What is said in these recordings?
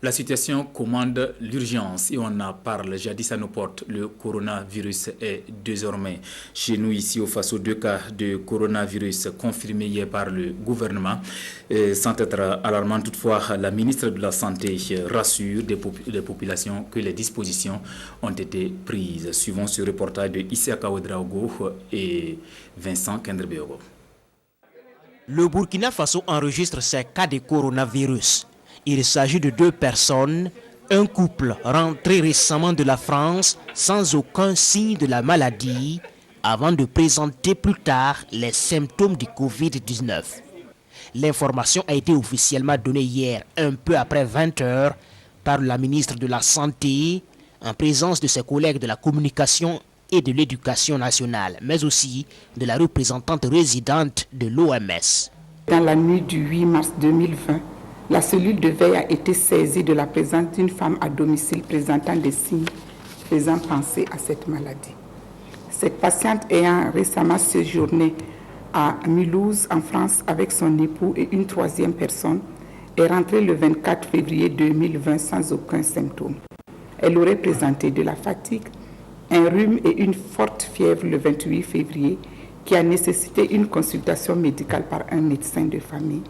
La situation commande l'urgence et on en parle jadis à nos portes. Le coronavirus est désormais chez nous ici au Faso. 2 cas de coronavirus confirmés hier par le gouvernement. Sans être alarmant toutefois, la ministre de la Santé rassure les populations que les dispositions ont été prises. Suivons ce reportage de Isiaka Ouedraogo et Vincent Kendrebeogo. Le Burkina Faso enregistre ses cas de coronavirus. Il s'agit de 2 personnes, un couple rentré récemment de la France sans aucun signe de la maladie avant de présenter plus tard les symptômes du Covid-19. L'information a été officiellement donnée hier, un peu après 20 h, par la ministre de la Santé, en présence de ses collègues de la communication et de l'éducation nationale, mais aussi de la représentante résidente de l'OMS. Dans la nuit du 8 mars 2020, la cellule de veille a été saisie de la présence d'une femme à domicile présentant des signes faisant penser à cette maladie. Cette patiente ayant récemment séjourné à Mulhouse, en France, avec son époux et une 3e personne, est rentrée le 24 février 2020 sans aucun symptôme. Elle aurait présenté de la fatigue, un rhume et une forte fièvre le 28 février qui a nécessité une consultation médicale par un médecin de famille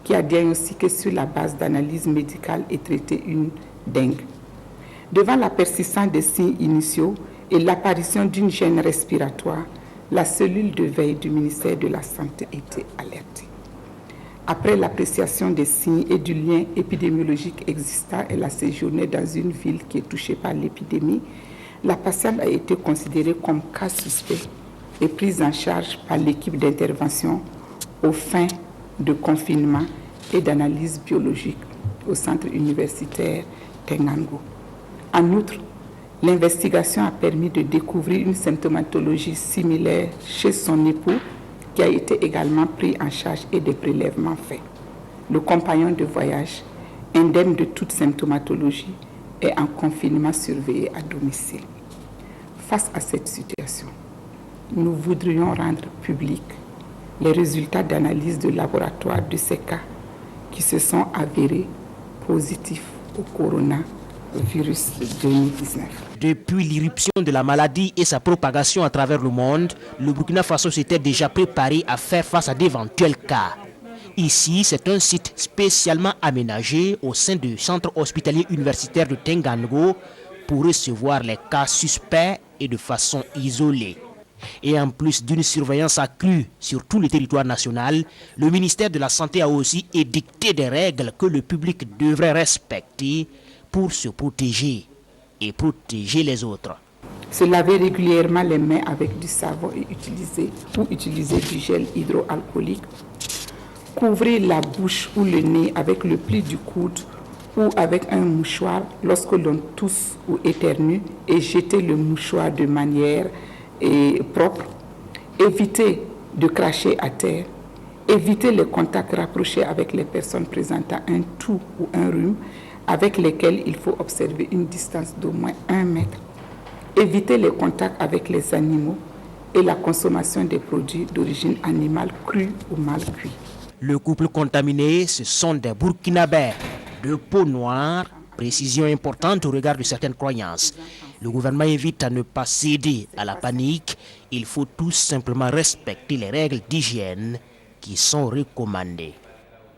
qui a diagnostiqué sur la base d'analyse médicale et traité une dengue. Devant la persistance des signes initiaux et l'apparition d'une gêne respiratoire, la cellule de veille du ministère de la Santé était alertée. Après l'appréciation des signes et du lien épidémiologique existant, elle a séjourné dans une ville qui est touchée par l'épidémie. La patiente a été considérée comme cas suspect et prise en charge par l'équipe d'intervention aux fins de confinement et d'analyse biologique au centre universitaire Tengango. En outre, l'investigation a permis de découvrir une symptomatologie similaire chez son époux qui a été également pris en charge et des prélèvements faits. Le compagnon de voyage, indemne de toute symptomatologie, est en confinement surveillé à domicile. Face à cette situation, nous voudrions rendre public les résultats d'analyse de laboratoire de ces cas qui se sont avérés positifs au coronavirus 2019. Depuis l'irruption de la maladie et sa propagation à travers le monde, le Burkina Faso s'était déjà préparé à faire face à d'éventuels cas. Ici, c'est un site spécialement aménagé au sein du centre hospitalier universitaire de Tengango pour recevoir les cas suspects et de façon isolée. Et en plus d'une surveillance accrue sur tout le territoire national, le ministère de la Santé a aussi édicté des règles que le public devrait respecter pour se protéger et protéger les autres. Se laver régulièrement les mains avec du savon et utiliser du gel hydroalcoolique. Couvrir la bouche ou le nez avec le pli du coude ou avec un mouchoir lorsque l'on tousse ou éternue et jeter le mouchoir de manière propre. Éviter de cracher à terre. Éviter les contacts rapprochés avec les personnes présentant un toux ou un rhume avec lesquelles il faut observer une distance d'au moins 1 mètre. Éviter les contacts avec les animaux et la consommation des produits d'origine animale crus ou mal cuits. Le couple contaminé, ce sont des Burkinabés de peau noire, précision importante au regard de certaines croyances. Le gouvernement invite à ne pas céder à la panique. Il faut tout simplement respecter les règles d'hygiène qui sont recommandées.